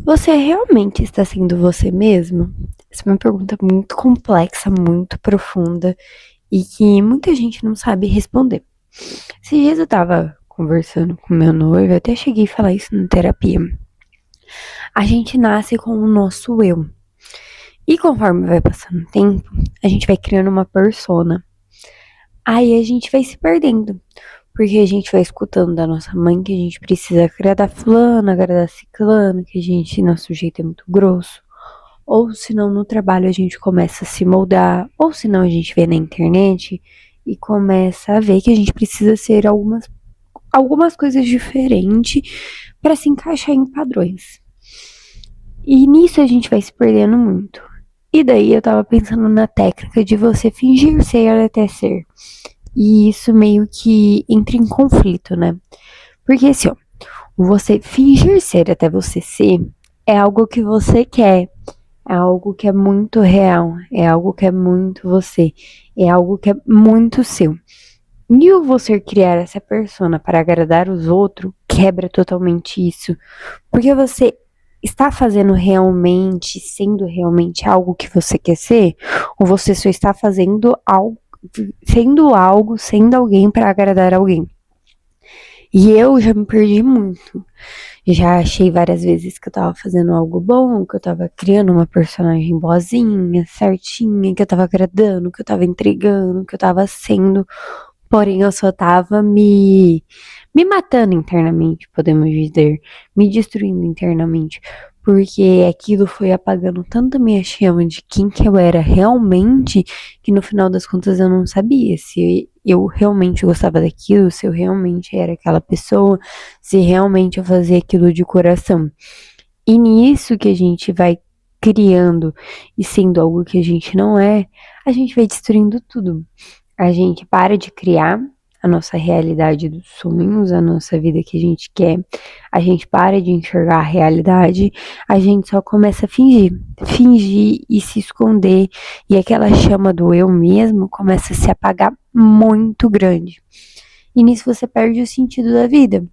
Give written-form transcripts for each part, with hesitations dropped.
Você realmente está sendo você mesmo? Essa é uma pergunta muito complexa, muito profunda e que muita gente não sabe responder. Esses dias eu tava conversando com meu noivo, eu até cheguei a falar isso na terapia. A gente nasce com o nosso eu. E conforme vai passando o tempo, a gente vai criando uma persona. Aí a gente vai se perdendo. Porque a gente vai escutando da nossa mãe que a gente precisa agradar fulano, agradar ciclano, que a gente, nosso jeito é muito grosso. Ou senão no trabalho a gente começa a se moldar, ou senão a gente vê na internet e começa a ver que a gente precisa ser algumas coisas diferentes para se encaixar em padrões. E nisso a gente vai se perdendo muito. E daí eu tava pensando na técnica de você fingir ser até ser. E isso meio que entra em conflito, né? Porque assim, ó, você fingir ser até você ser é algo que você quer. É algo que é muito real, é algo que é muito você, é algo que é muito seu. E o você criar essa persona para agradar os outros quebra totalmente isso, porque você está fazendo realmente, sendo realmente algo que você quer ser, ou você só está fazendo algo, sendo alguém para agradar alguém. E eu já me perdi muito. Já achei várias vezes que eu tava fazendo algo bom, que eu tava criando uma personagem boazinha, certinha, que eu tava agradando, que eu tava entregando, que eu tava sendo, porém eu só tava me matando internamente, podemos dizer, me destruindo internamente, porque aquilo foi apagando tanto a minha chama de quem que eu era realmente, que no final das contas eu não sabia se eu realmente gostava daquilo, se eu realmente era aquela pessoa, se realmente eu fazia aquilo de coração. E nisso que a gente vai criando e sendo algo que a gente não é, a gente vai destruindo tudo. A gente para de criar a nossa realidade dos sonhos, a nossa vida que a gente quer, a gente para de enxergar a realidade, a gente só começa a fingir e se esconder, e aquela chama do eu mesmo começa a se apagar muito grande. E nisso você perde o sentido da vida.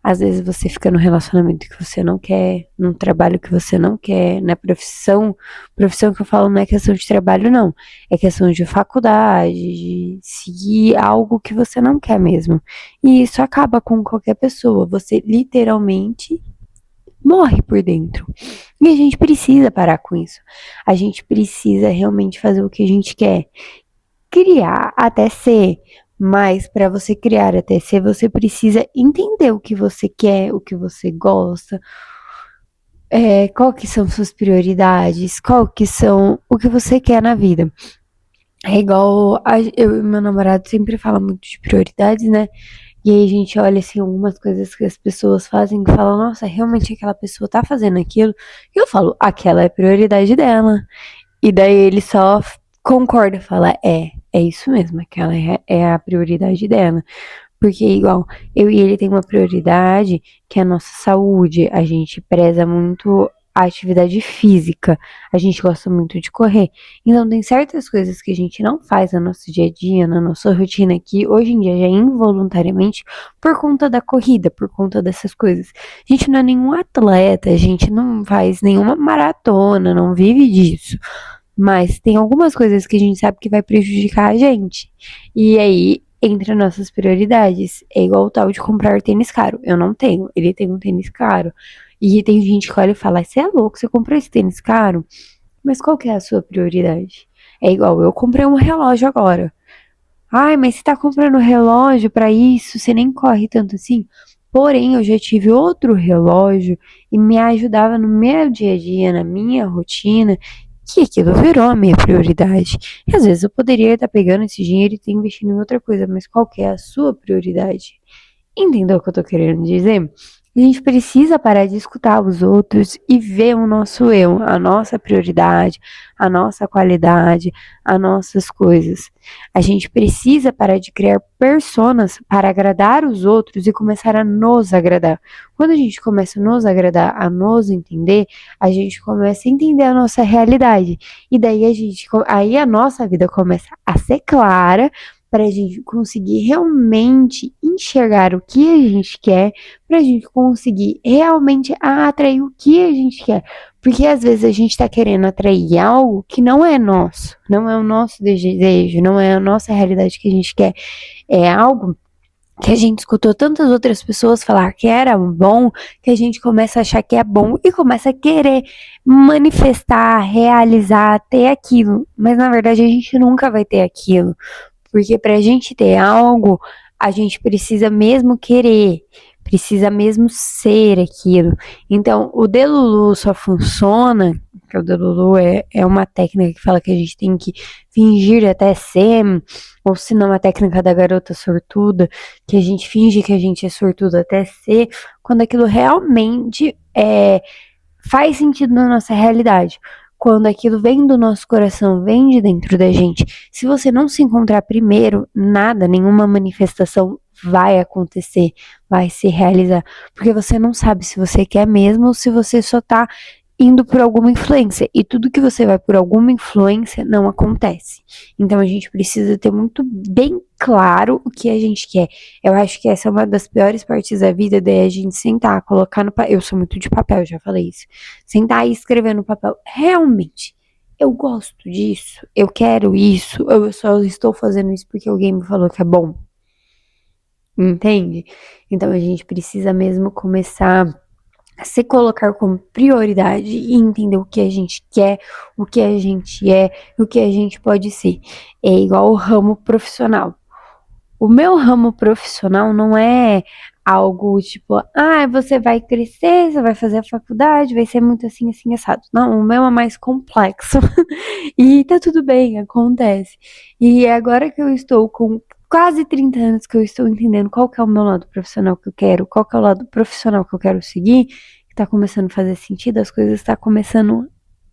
Às vezes você fica no relacionamento que você não quer, num trabalho que você não quer, na profissão que eu falo não é questão de trabalho, não. É questão de faculdade, de seguir algo que você não quer mesmo. E isso acaba com qualquer pessoa. Você literalmente morre por dentro. E a gente precisa parar com isso. A gente precisa realmente fazer o que a gente quer. Criar até ser. Mas para você criar até ser, você precisa entender o que você quer, o que você gosta, qual que são suas prioridades, qual que são o que você quer na vida. É igual eu e meu namorado sempre fala muito de prioridades, né? E aí a gente olha assim algumas coisas que as pessoas fazem e fala, nossa, realmente aquela pessoa tá fazendo aquilo. E eu falo, aquela é a prioridade dela. E daí ele só concorda, fala, é isso mesmo, aquela é a prioridade dela. Porque, igual, eu e ele tem uma prioridade que é a nossa saúde. A gente preza muito a atividade física. A gente gosta muito de correr. Então, tem certas coisas que a gente não faz no nosso dia a dia, na nossa rotina, que hoje em dia já é involuntariamente por conta da corrida, por conta dessas coisas. A gente não é nenhum atleta, a gente não faz nenhuma maratona, não vive disso. Mas tem algumas coisas que a gente sabe que vai prejudicar a gente. E aí entra nossas prioridades. É igual o tal de comprar tênis caro. Eu não tenho. Ele tem um tênis caro. E tem gente que olha e fala: Você é louco, você comprou esse tênis caro? Mas qual que é a sua prioridade? É igual, eu comprei um relógio agora. Ai, mas você tá comprando relógio pra isso? Você nem corre tanto assim? Porém, eu já tive outro relógio e me ajudava no meu dia a dia, na minha rotina, que aquilo virou a minha prioridade. E às vezes eu poderia estar pegando esse dinheiro e estar investindo em outra coisa, mas qual que é a sua prioridade? Entendeu o que eu tô querendo dizer? A gente precisa parar de escutar os outros e ver o nosso eu, a nossa prioridade, a nossa qualidade, as nossas coisas. A gente precisa parar de criar personas para agradar os outros e começar a nos agradar. Quando a gente começa a nos agradar, a nos entender, a gente começa a entender a nossa realidade. E daí aí a nossa vida começa a ser clara pra gente conseguir realmente enxergar o que a gente quer, pra gente conseguir realmente atrair o que a gente quer. Porque às vezes a gente tá querendo atrair algo que não é nosso, não é o nosso desejo, não é a nossa realidade que a gente quer. É algo que a gente escutou tantas outras pessoas falar que era bom, que a gente começa a achar que é bom e começa a querer manifestar, realizar, ter aquilo. Mas na verdade a gente nunca vai ter aquilo. Porque pra gente ter algo, a gente precisa mesmo querer, precisa mesmo ser aquilo. Então, o Delulu só funciona, que o Delulu é uma técnica que fala que a gente tem que fingir até ser, ou se não, a técnica da garota sortuda, que a gente finge que a gente é sortudo até ser, quando aquilo realmente faz sentido na nossa realidade. Quando aquilo vem do nosso coração, vem de dentro da gente. Se você não se encontrar primeiro, nada, nenhuma manifestação vai acontecer, vai se realizar. Porque você não sabe se você quer mesmo ou se você só tá indo por alguma influência. E tudo que você vai por alguma influência não acontece. Então a gente precisa ter muito bem claro o que a gente quer. Eu acho que essa é uma das piores partes da vida, daí a gente sentar, colocar no papel. Eu sou muito de papel, já falei isso. Sentar e escrever no papel. Realmente, eu gosto disso, eu quero isso, eu só estou fazendo isso porque alguém me falou que é bom. Entende? Então a gente precisa mesmo começar a se colocar como prioridade e entender o que a gente quer, o que a gente é, o que a gente pode ser. É igual o ramo profissional. O meu ramo profissional não é algo tipo, você vai crescer, você vai fazer a faculdade, vai ser muito assim, assim, assado. Não, o meu é mais complexo. E tá tudo bem, acontece. E agora que eu estou com quase 30 anos que eu estou entendendo qual que é o meu lado profissional que eu quero, qual que é o lado profissional que eu quero seguir, que tá começando a fazer sentido, as coisas estão começando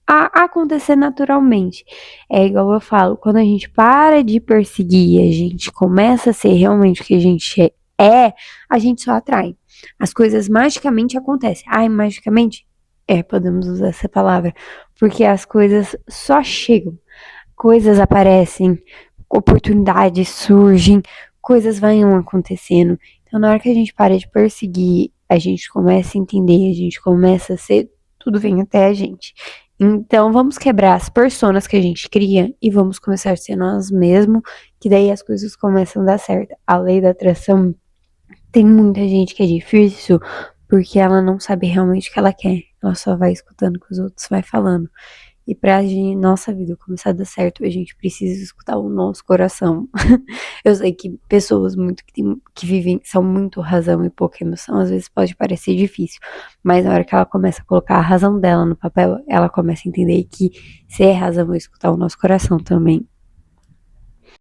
a acontecer naturalmente. É igual eu falo, quando a gente para de perseguir, a gente começa a ser realmente o que a gente é, a gente só atrai. As coisas magicamente acontecem. Ai, magicamente? É, podemos usar essa palavra. Porque as coisas só chegam. Coisas aparecem, oportunidades surgem, coisas vão acontecendo. Então, na hora que a gente para de perseguir, a gente começa a entender, a gente começa a ser, tudo vem até a gente. Então, vamos quebrar as personas que a gente cria e vamos começar a ser nós mesmos, que daí as coisas começam a dar certo. A lei da atração tem muita gente que é difícil porque ela não sabe realmente o que ela quer. Ela só vai escutando o que os outros vai falando. E pra gente, nossa vida começar a dar certo, a gente precisa escutar o nosso coração. Eu sei que pessoas muito que vivem, são muito razão e pouca emoção, às vezes pode parecer difícil. Mas na hora que ela começa a colocar a razão dela no papel, ela começa a entender que se é razão é escutar o nosso coração também.